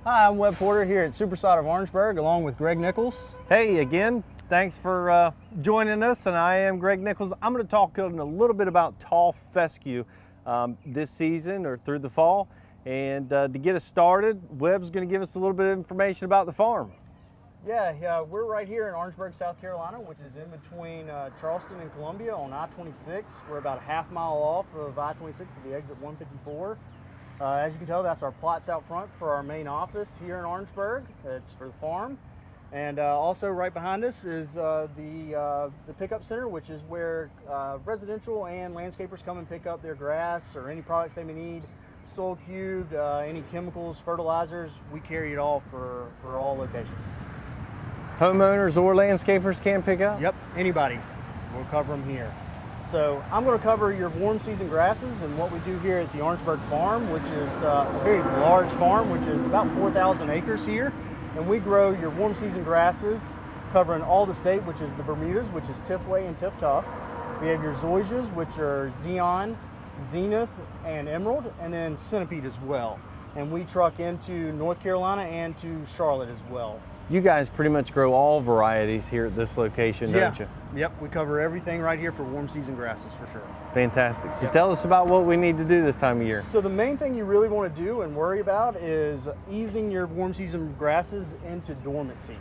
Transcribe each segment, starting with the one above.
Hi, I'm Webb Porter here at Super-Sod of Orangeburg along with Greg Nichols. Hey again, thanks for joining us, and I am Greg Nichols. I'm going to talk a little bit about tall fescue this season or through the fall. And to get us started, Webb's going to give us a little bit of information about the farm. Yeah, we're right here in Orangeburg, South Carolina, which is in between Charleston and Columbia on I-26. We're about a half mile off of I-26 at the exit 154. As you can tell, that's our plots out front for our main office here in Orangeburg. It's for the farm. And also right behind us is the pickup center, which is where residential and landscapers come and pick up their grass or any products they may need, soil cubed, any chemicals, fertilizers. We carry it all for all locations. Homeowners or landscapers can pick up? Yep, anybody. We'll cover them here. So I'm going to cover your warm season grasses and what we do here at the Orangeburg farm, which is a very large farm, which is about 4,000 acres here. And we grow your warm season grasses covering all the state, which is the Bermudas, which is Tifway and Tiftuff. We have your zoysias, which are Zeon, Zenith, and Emerald, and then Centipede as well. And we truck into North Carolina and to Charlotte as well. You guys pretty much grow all varieties here at this location, don't you? Yep, we cover everything right here for warm season grasses for sure. Fantastic. So tell us about what we need to do this time of year. So the main thing you really want to do and worry about is easing your warm season grasses into dormancy.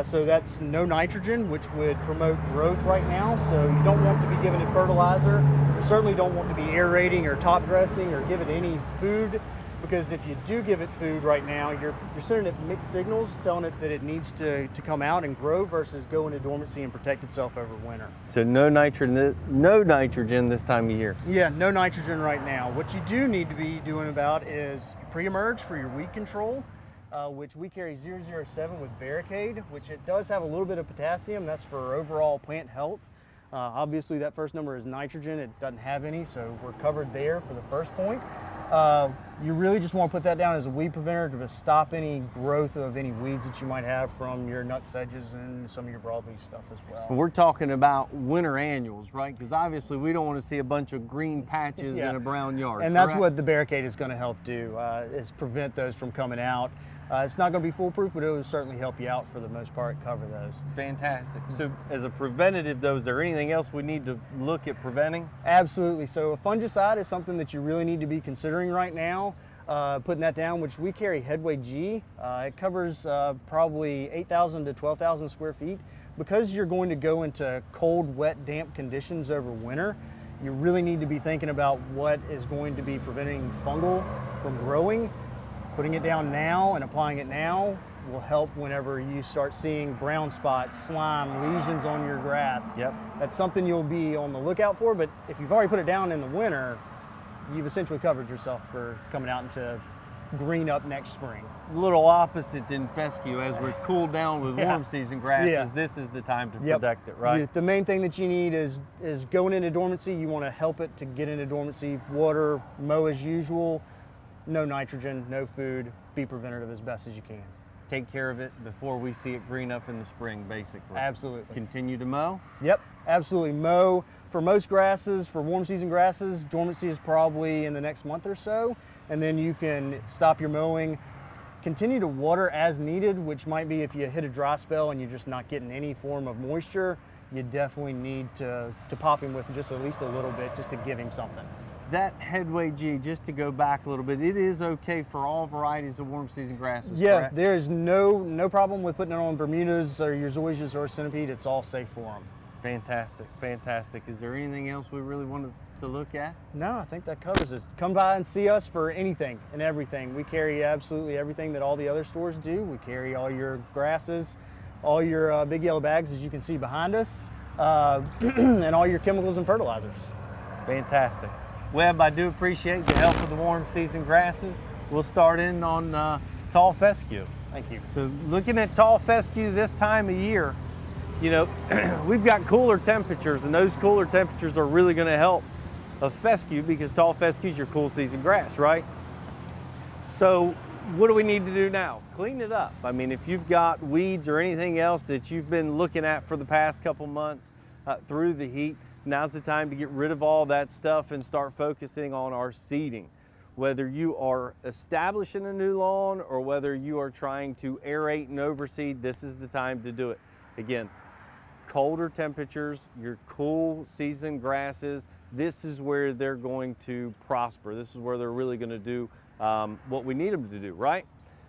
So that's no nitrogen, which would promote growth right now. So you don't want to be giving it fertilizer. You certainly don't want to be aerating or top dressing or give it any food, because if you do give it food right now, you're sending it mixed signals telling it that it needs to come out and grow versus go into dormancy and protect itself over winter. So no nitrogen this time of year. Yeah, no nitrogen right now. What you do need to be doing about is pre-emerge for your weed control, which we carry 007 with Barricade, which it does have a little bit of potassium. That's for overall plant health. Obviously that first number is nitrogen. It doesn't have any, so we're covered there for the first point. You really just want to put that down as a weed preventer to stop any growth of any weeds that you might have from your nutsedges and some of your broadleaf stuff as well. We're talking about winter annuals, right? Because obviously we don't want to see a bunch of green patches in a brown yard. And that's what the Barricade is going to help do, is prevent those from coming out. It's not going to be foolproof, but it will certainly help you out for the most part, cover those. Fantastic. So as a preventative though, is there anything else we need to look at preventing? Absolutely. So a fungicide is something that you really need to be considering right now. Putting that down, which we carry Headway G. It covers probably 8,000 to 12,000 square feet. Because you're going to go into cold, wet, damp conditions over winter, you really need to be thinking about what is going to be preventing fungal from growing. Putting it down now and applying it now will help whenever you start seeing brown spots, slime, lesions on your grass. Yep. That's something you'll be on the lookout for, but if you've already put it down in the winter, you've essentially covered yourself for coming out into green up next spring. A little opposite than fescue. As we're cooled down with warm season grasses, this is the time to protect it, right? The main thing that you need is going into dormancy. You want to help it to get into dormancy. Water, mow as usual. No nitrogen, no food. Be preventative as best as you can. Take care of it before we see it green up in the spring, basically. Absolutely. Continue to mow? Yep, absolutely. Mow. For most grasses, for warm season grasses, dormancy is probably in the next month or so, and then you can stop your mowing. Continue to water as needed, which might be if you hit a dry spell and you're just not getting any form of moisture, you definitely need to pop him with just at least a little bit just to give him something. That Headway G, just to go back a little bit, it is okay for all varieties of warm season grasses, Yeah, correct? there's no problem with putting it on Bermudas or your zoysias or Centipede. It's all safe for them. Fantastic, fantastic. Is there anything else we really wanted to look at? No, I think that covers it. Come by and see us for anything and everything. We carry absolutely everything that all the other stores do. We carry all your grasses, all your big yellow bags, as you can see behind us, and all your chemicals and fertilizers. Fantastic. Webb, I do appreciate the help with the warm season grasses. We'll start in on tall fescue. Thank you. So looking at tall fescue this time of year, you know, we've got cooler temperatures, and those cooler temperatures are really going to help a fescue because tall fescue is your cool season grass, right? So what do we need to do now? Clean it up. I mean, if you've got weeds or anything else that you've been looking at for the past couple months through the heat, now's the time to get rid of all that stuff and start focusing on our seeding. whether you are establishing a new lawn or whether you are trying to aerate and overseed, this is the time to do it. Again, colder temperatures, your cool season grasses, this is where they're going to prosper. This is where they're really going to do what we need them to do, right?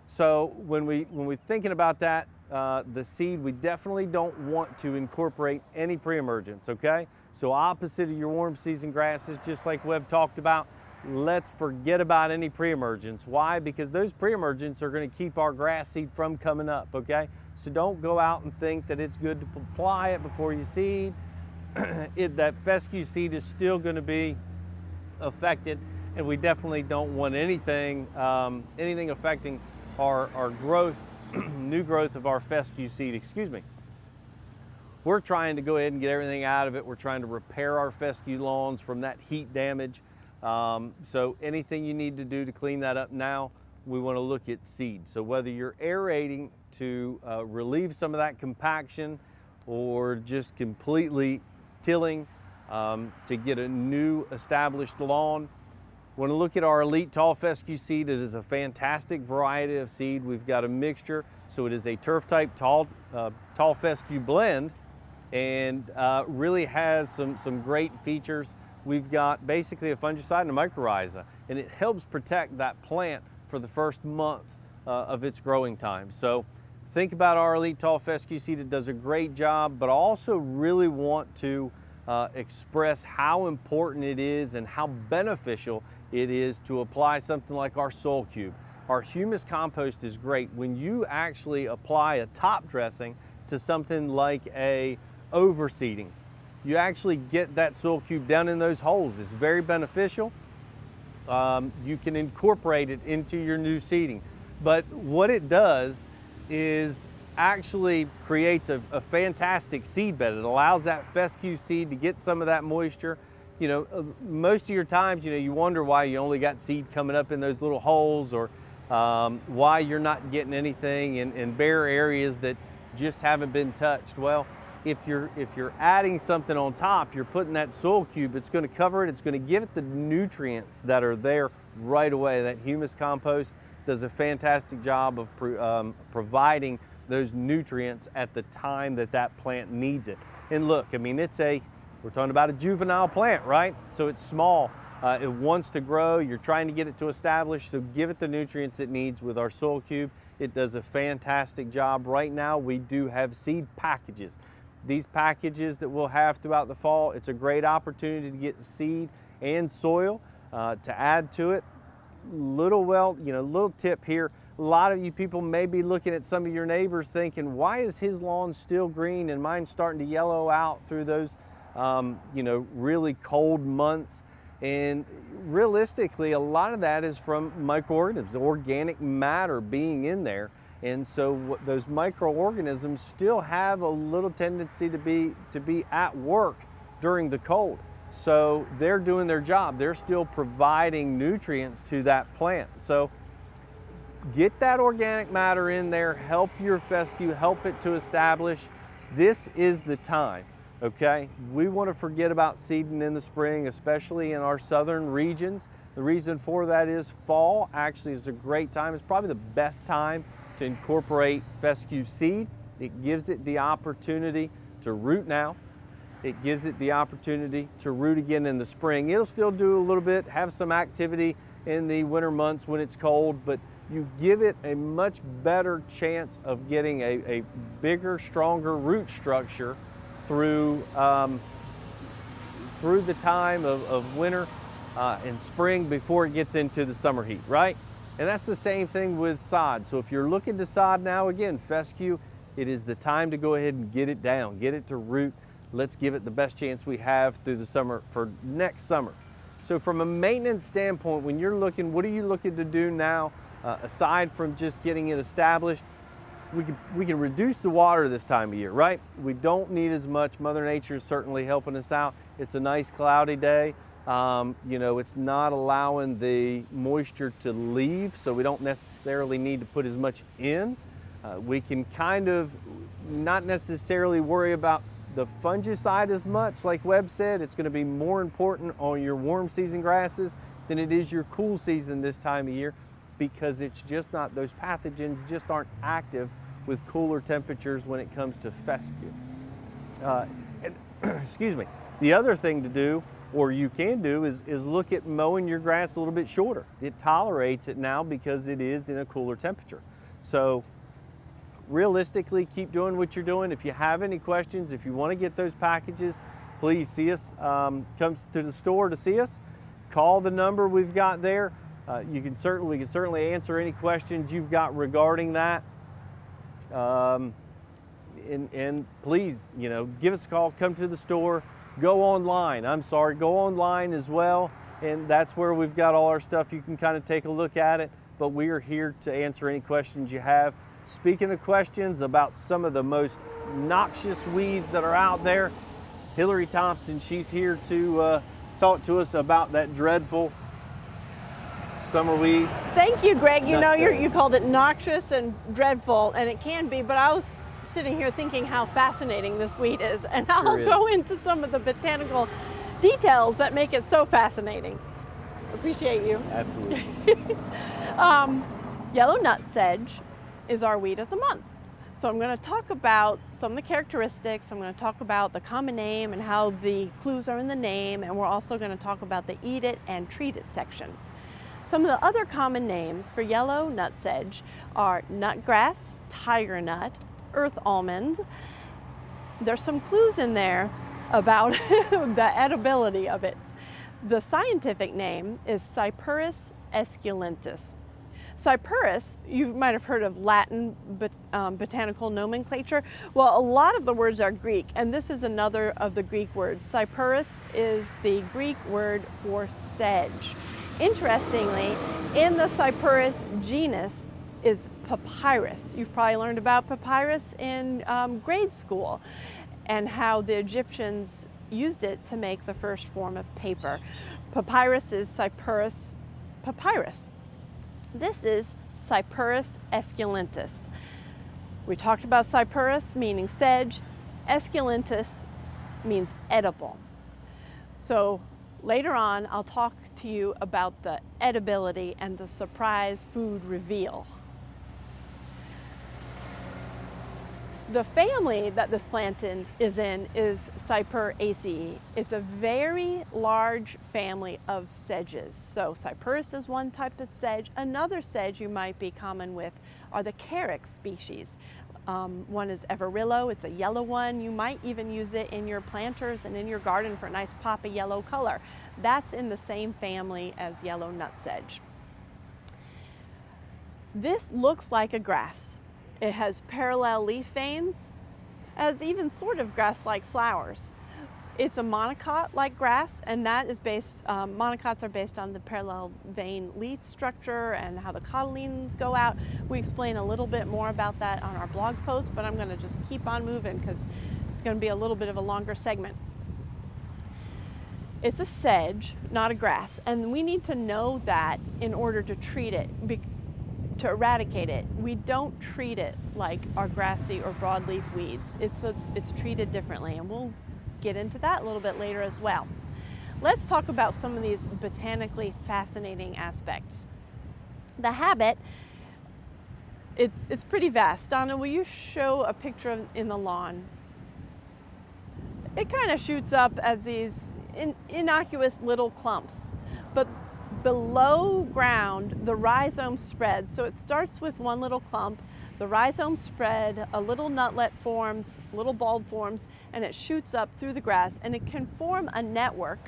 So when we're thinking about that, the seed, we definitely don't want to incorporate any pre-emergence, okay? So opposite of your warm season grasses, just like Webb talked about, let's forget about any pre-emergence. Why? Because those pre-emergence are going to keep our grass seed from coming up, okay? So don't go out and think that it's good to apply it before you seed. That fescue seed is still going to be affected, and we definitely don't want anything affecting our growth, new growth of our fescue seed, excuse me. We're trying to go ahead and get everything out of it. We're trying to repair our fescue lawns from that heat damage. So anything you need to do to clean that up now, we want to look at seed. So whether you're aerating to relieve some of that compaction or just completely tilling to get a new established lawn, want to look at our elite tall fescue seed. It is a fantastic variety of seed. We've got a mixture, so it is a turf type tall fescue blend, and really has some great features. We've got basically a fungicide and a mycorrhiza, and it helps protect that plant for the first month of its growing time. So think about our elite tall fescue seed. It does a great job, but I also really want to express how important it is and how beneficial it is to apply something like our soil cube. Our humus compost is great. When you actually apply a top dressing to something like a overseeding, you actually get that soil cube down in those holes. It's very beneficial. You can incorporate it into your new seeding. But what it does is actually creates a fantastic seed bed. It allows that fescue seed to get some of that moisture. You know, most of your times, you know, you wonder why you only got seed coming up in those little holes, or why you're not getting anything in bare areas that just haven't been touched. Well, if you're adding something on top, you're putting that soil cube, it's going to cover it, it's going to give it the nutrients that are there right away. That humus compost does a fantastic job of providing those nutrients at the time that plant needs it. And look, I mean, we're talking about a juvenile plant, right? So it's small, it wants to grow, you're trying to get it to establish, so give it the nutrients it needs with our soil cube. It does a fantastic job. Right now, we do have seed packages. These packages that we'll have throughout the fall, it's a great opportunity to get seed and soil to add to it. Little tip here. A lot of you people may be looking at some of your neighbors thinking, why is his lawn still green and mine's starting to yellow out through those really cold months? And realistically, a lot of that is from microorganisms, organic matter being in there. And so those microorganisms still have a little tendency to be at work during the cold. So they're doing their job. They're still providing nutrients to that plant. So get that organic matter in there, help your fescue, help it to establish. This is the time, okay? We want to forget about seeding in the spring, especially in our southern regions. The reason for that is fall actually is a great time. It's probably the best time to incorporate fescue seed. It gives it the opportunity to root now. It gives it the opportunity to root again in the spring. It'll still do a little bit, have some activity in the winter months when it's cold, but you give it a much better chance of getting a bigger, stronger root structure through the time of winter and spring before it gets into the summer heat, right? And that's the same thing with sod. So if you're looking to sod now, again, fescue, it is the time to go ahead and get it down, get it to root. Let's give it the best chance we have through the summer for next summer. So from a maintenance standpoint, when you're looking, what are you looking to do now? Aside from just getting it established, we can reduce the water this time of year, right? We don't need as much. Mother Nature is certainly helping us out. It's a nice cloudy day. It's not allowing the moisture to leave, so we don't necessarily need to put as much in. We can kind of not necessarily worry about the fungicide as much. Like Webb said, it's going to be more important on your warm season grasses than it is your cool season this time of year, because it's just not, those pathogens just aren't active with cooler temperatures when it comes to fescue. Excuse me. The other thing to do, or you can do, is look at mowing your grass a little bit shorter. It tolerates it now because it is in a cooler temperature. So realistically, keep doing what you're doing. If you have any questions, if you want to get those packages, please see us, come to the store to see us. Call the number we've got there. We can certainly answer any questions you've got regarding that. And please, give us a call, come to the store, go online. Go online as well. And that's where we've got all our stuff. You can kind of take a look at it, but we are here to answer any questions you have. Speaking of questions about some of the most noxious weeds that are out there, Hillary Thompson, she's here to talk to us about that dreadful summer weed. Thank you, Greg. Nutsedge. You called it noxious and dreadful, and it can be, but I was sitting here thinking how fascinating this weed is, and I'll go into some of the botanical details that make it so fascinating. Appreciate you. Absolutely. Yellow nutsedge is our weed of the month. So I'm going to talk about some of the characteristics. I'm going to talk about the common name and how the clues are in the name, and we're also going to talk about the eat it and treat it section. Some of the other common names for yellow nutsedge are nutgrass, tiger nut, earth almond. There's some clues in there about the edibility of it. The scientific name is Cyperus esculentus. Cyperus, you might have heard of Latin botanical nomenclature. Well, a lot of the words are Greek, and this is another of the Greek words. Cyperus is the Greek word for sedge. Interestingly, in the Cyperus genus is papyrus. You've probably learned about papyrus in grade school and how the Egyptians used it to make the first form of paper. Papyrus is Cyperus papyrus. This is Cyperus esculentus. We talked about Cyperus meaning sedge. Esculentus means edible. So later on, I'll talk to you about the edibility and the surprise food reveal. The family that this plant is in is Cyperaceae. It's a very large family of sedges. So Cyperus is one type of sedge. Another sedge you might be common with are the carex species. One is Everillo, it's a yellow one. You might even use it in your planters and in your garden for a nice pop of yellow color. That's in the same family as yellow nutsedge. This looks like a grass. It has parallel leaf veins, has even sort of grass-like flowers. It's a monocot like grass, and that is monocots are based on the parallel vein leaf structure and how the cotyledons go out. We explain a little bit more about that on our blog post, but I'm going to just keep on moving because it's going to be a little bit of a longer segment. It's a sedge, not a grass, and we need to know that in order to treat it. To eradicate it, we don't treat it like our grassy or broadleaf weeds. It's treated differently, and we'll get into that a little bit later as well. Let's talk about some of these botanically fascinating aspects. The habit, it's pretty vast. Donna, will you show a picture in the lawn? It kind of shoots up as these innocuous little clumps, but below ground, the rhizome spreads. So it starts with one little clump, the rhizome spread, a little nutlet forms, little bulb forms, and it shoots up through the grass, and it can form a network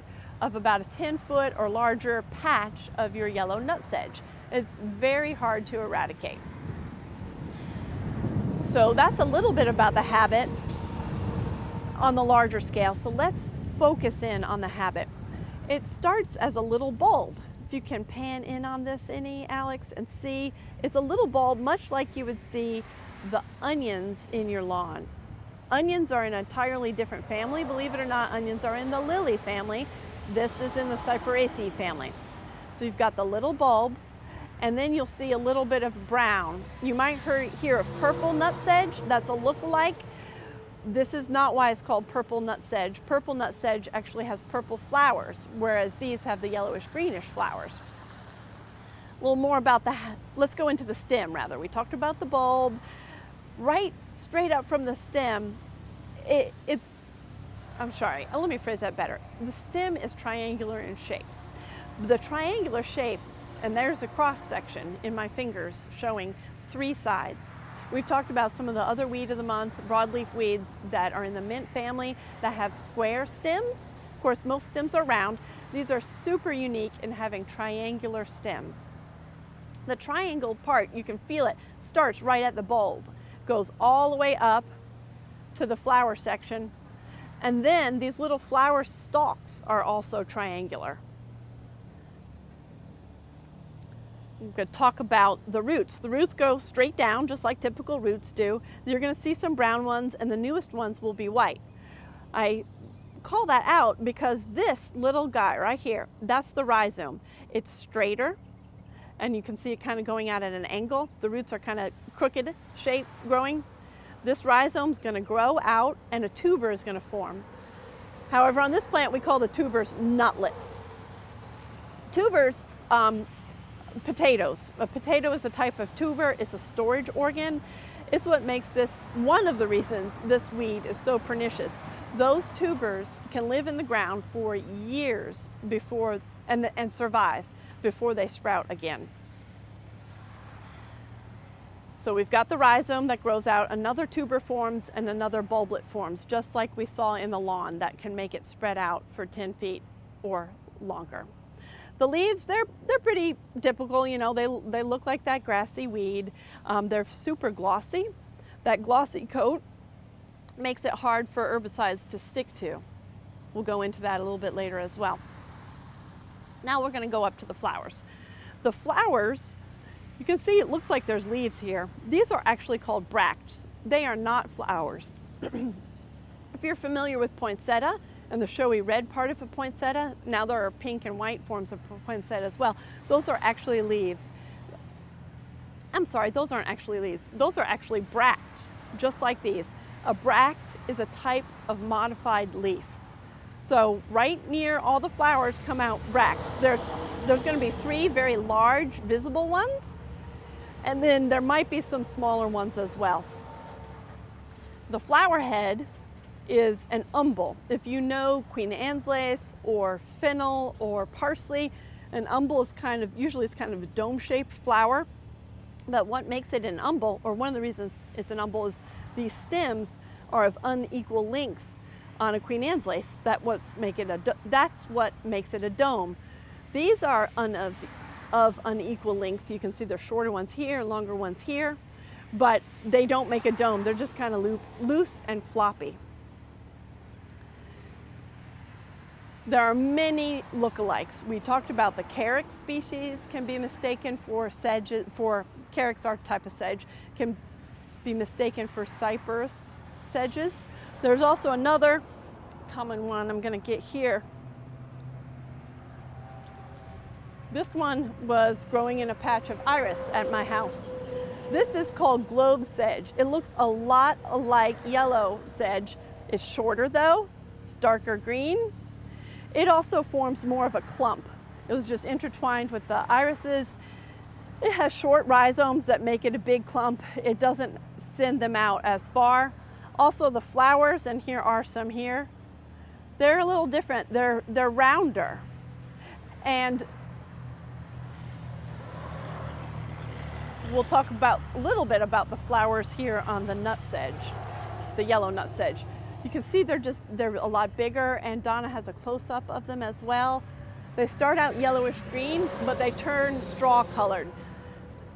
of about a 10-foot or larger patch of your yellow nutsedge. It's very hard to eradicate. So that's a little bit about the habit on the larger scale. So let's focus in on the habit. It starts as a little bulb. If you can pan in on this Alex, and see, it's a little bulb much like you would see the onions in your lawn. Onions are an entirely different family. Believe it or not, onions are in the lily family. This is in the Cyperaceae family. So you've got the little bulb, and then you'll see a little bit of brown. You might hear of purple nutsedge. That's a look-alike. This is not why it's called purple nutsedge. Purple nutsedge actually has purple flowers, whereas these have the yellowish greenish flowers. A little more about let's go into the stem rather. We talked about the bulb. Right straight up from the stem, I'm sorry, let me phrase that better. The stem is triangular in shape. The triangular shape, and there's a cross section in my fingers showing 3 sides. We've talked about some of the other weed of the month, broadleaf weeds that are in the mint family that have square stems. Of course, most stems are round. These are super unique in having triangular stems. The triangle part, you can feel it, starts right at the bulb, goes all the way up to the flower section, and then these little flower stalks are also triangular. I'm going to talk about the roots. The roots go straight down just like typical roots do. You're going to see some brown ones, and the newest ones will be white. I call that out because this little guy right here, that's the rhizome. It's straighter, and you can see it kind of going out at an angle. The roots are kind of crooked shape growing. This rhizome is going to grow out, and a tuber is going to form. However, on this plant, we call the tubers nutlets. Tubers, potatoes. A potato is a type of tuber. It's a storage organ. It's what makes this one of the reasons this weed is so pernicious. Those tubers can live in the ground for years before and survive before they sprout again. So we've got the rhizome that grows out, another tuber forms, and another bulblet forms, just like we saw in the lawn that can make it spread out for 10 feet or longer. The leaves, they're pretty typical, you know, they look like that grassy weed. They're super glossy. That glossy coat makes it hard for herbicides to stick to. We'll go into that a little bit later as well. Now we're going to go up to the flowers. The flowers, you can see it looks like there's leaves here. These are actually called bracts. They are not flowers. If you're familiar with poinsettia and the showy red part of a poinsettia, now there are pink and white forms of poinsettia as well. Those are actually leaves. I'm sorry, those aren't actually leaves. Those are actually bracts, just like these. A bract is a type of modified leaf. So right near all the flowers come out bracts. There's going to be 3 very large visible ones, and then there might be some smaller ones as well. The flower head is an umbel. If you know Queen Anne's lace or fennel or parsley, an umbel is usually it's kind of a dome-shaped flower. But what makes it an umbel, or one of the reasons it's an umbel, is these stems are of unequal length on a Queen Anne's lace. That's what makes it a dome. These are of unequal length. You can see there's shorter ones here, longer ones here, but they don't make a dome. They're just kind of loose and floppy. There are many lookalikes. We talked about the carex species can be mistaken for sedge, for carex, our type of sedge, can be mistaken for cypress sedges. There's also another common one I'm going to get here. This one was growing in a patch of iris at my house. This is called globe sedge. It looks a lot like yellow sedge. It's shorter though, it's darker green. It also forms more of a clump. It was just intertwined with the irises. It has short rhizomes that make it a big clump. It doesn't send them out as far. Also the flowers, and here are some here, they're a little different. They're rounder. And we'll talk about a little bit about the flowers here on the nutsedge, the yellow nutsedge. You can see they're a lot bigger, and Donna has a close-up of them as well. They start out yellowish green, but they turn straw colored.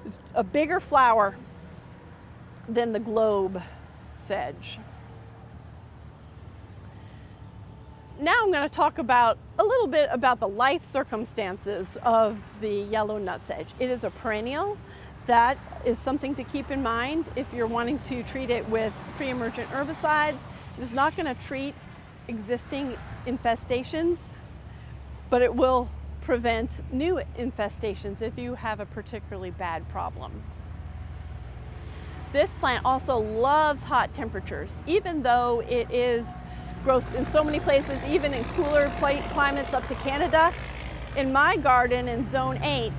It's a bigger flower than the globe sedge. Now I'm going to talk about a little bit about the life circumstances of the yellow nutsedge. It is a perennial. That is something to keep in mind if you're wanting to treat it with pre-emergent herbicides. It is not going to treat existing infestations, but it will prevent new infestations if you have a particularly bad problem. This plant also loves hot temperatures, even though it grows in so many places, even in cooler climates up to Canada. In my garden in Zone 8,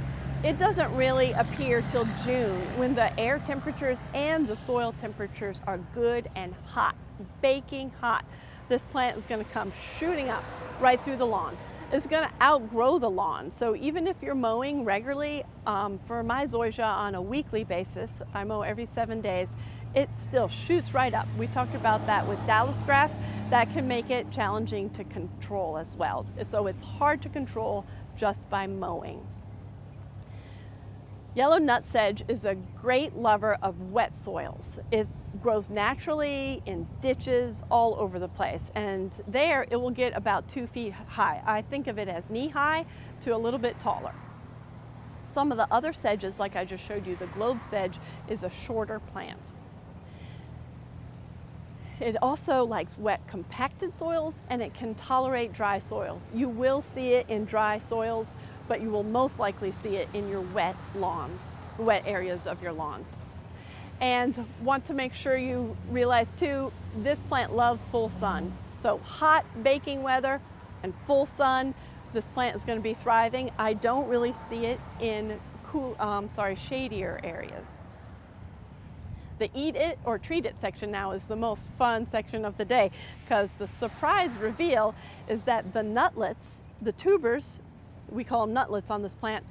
it doesn't really appear till June when the air temperatures and the soil temperatures are good and hot, baking hot. This plant is going to come shooting up right through the lawn. It's going to outgrow the lawn. So even if you're mowing regularly, for my zoysia on a weekly basis, I mow every 7 days, it still shoots right up. We talked about that with Dallas grass. That can make it challenging to control as well. So it's hard to control just by mowing. Yellow nutsedge is a great lover of wet soils. It grows naturally in ditches all over the place, and there it will get about 2 feet high. I think of it as knee high to a little bit taller. Some of the other sedges, like I just showed you, the globe sedge is a shorter plant. It also likes wet, compacted soils, and it can tolerate dry soils. You will see it in dry soils, but you will most likely see it in your wet lawns, wet areas of your lawns. And want to make sure you realize too, this plant loves full sun. So hot baking weather and full sun, this plant is going to be thriving. I don't really see it in shadier areas. The eat it or treat it section now is the most fun section of the day, because the surprise reveal is that the nutlets, the tubers, we call them nutlets on this plant,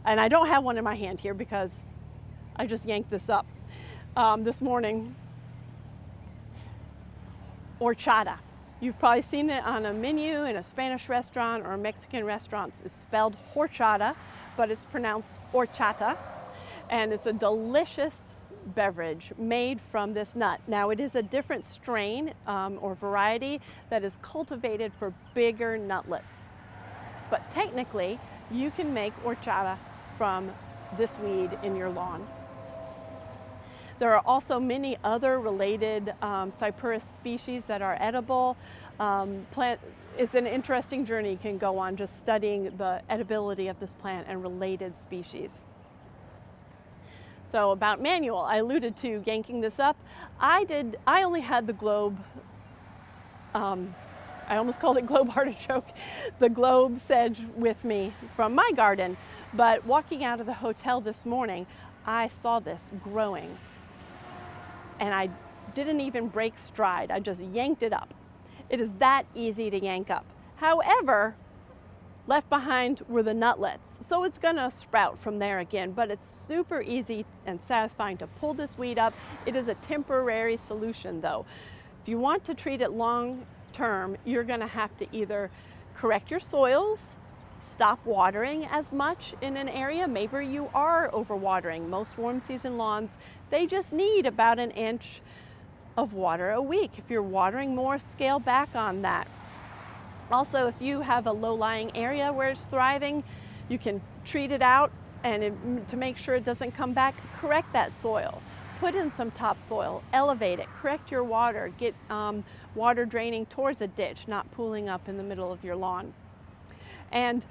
and I don't have one in my hand here because I just yanked this up this morning. Horchata. You've probably seen it on a menu in a Spanish restaurant or a Mexican restaurant. It's spelled horchata, but it's pronounced horchata, and it's a delicious beverage made from this nut. Now it is a different strain or variety that is cultivated for bigger nutlets. But technically, you can make horchata from this weed in your lawn. There are also many other related cyperus species that are edible. It's an interesting journey you can go on just studying the edibility of this plant and related species. So about manual, I alluded to yanking this up. I only had the globe, I almost called it globe artichoke, the globe sedge with me from my garden. But walking out of the hotel this morning, I saw this growing. And I didn't even break stride, I just yanked it up. It is that easy to yank up. However, left behind were the nutlets, so it's gonna sprout from there again, but it's super easy and satisfying to pull this weed up. It is a temporary solution though. If you want to treat it long term, you're gonna have to either correct your soils, stop watering as much in an area. Maybe you are overwatering. Most warm season lawns, they just need about 1 inch of water a week. If you're watering more, scale back on that. Also, if you have a low-lying area where it's thriving, you can treat it out, and to make sure it doesn't come back, correct that soil. Put in some topsoil, elevate it, correct your water, get water draining towards a ditch, not pooling up in the middle of your lawn. And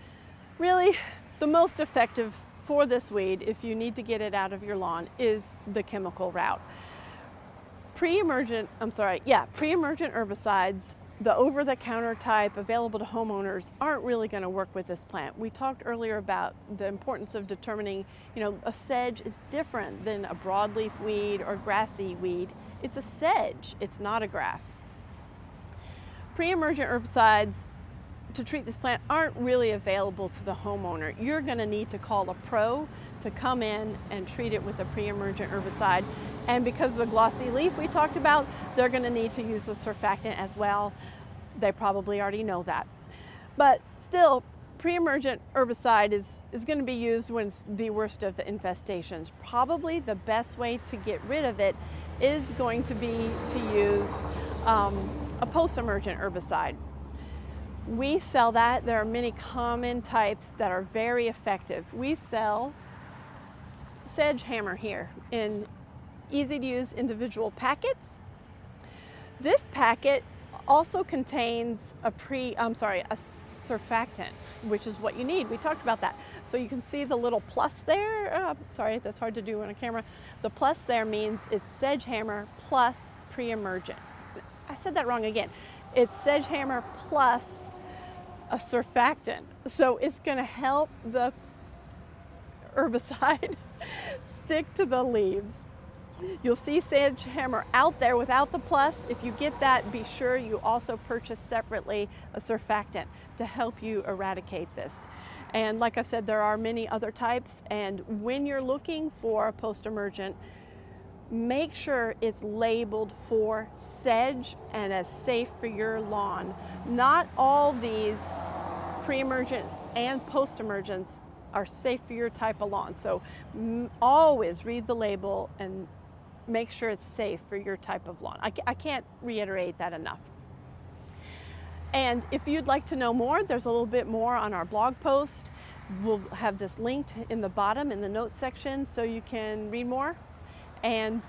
really, the most effective for this weed, if you need to get it out of your lawn, is the chemical route. Pre-emergent herbicides, the over-the-counter type available to homeowners, aren't really going to work with this plant. We talked earlier about the importance of determining, a sedge is different than a broadleaf weed or grassy weed. It's a sedge, it's not a grass. Pre-emergent herbicides to treat this plant aren't really available to the homeowner. You're going to need to call a pro to come in and treat it with a pre-emergent herbicide. And because of the glossy leaf we talked about, they're going to need to use the surfactant as well. They probably already know that. But still, pre-emergent herbicide is going to be used when it's the worst of infestations. Probably the best way to get rid of it is going to be to use a post-emergent herbicide. We sell that. There are many common types that are very effective. We sell Sedge Hammer here in easy to use individual packets. This packet also contains a surfactant, which is what you need. We talked about that. So you can see the little plus there. Sorry, that's hard to do on a camera. The plus there means it's sedge hammer plus pre-emergent. I said that wrong again. It's sedge hammer plus a surfactant. So it's going to help the herbicide stick to the leaves. You'll see sedge hammer out there without the plus. If you get that, be sure you also purchase separately a surfactant to help you eradicate this. And like I said, there are many other types, and when you're looking for a post-emergent, make sure it's labeled for sedge and as safe for your lawn. Not all these pre-emergents and post-emergents are safe for your type of lawn. So always read the label and make sure it's safe for your type of lawn. I can't reiterate that enough. And if you'd like to know more, there's a little bit more on our blog post. We'll have this linked in the bottom in the notes section so you can read more. And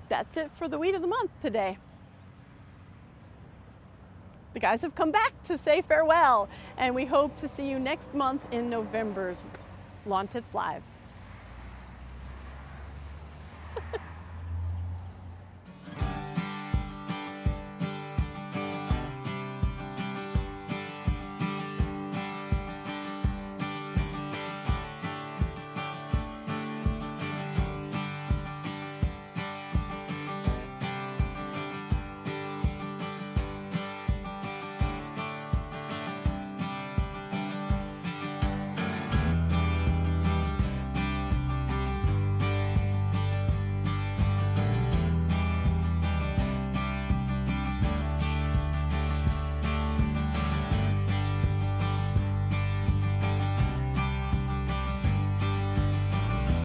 that's it for the Weed of the Month today. The guys have come back to say farewell, and we hope to see you next month in November's Lawn Tips Live.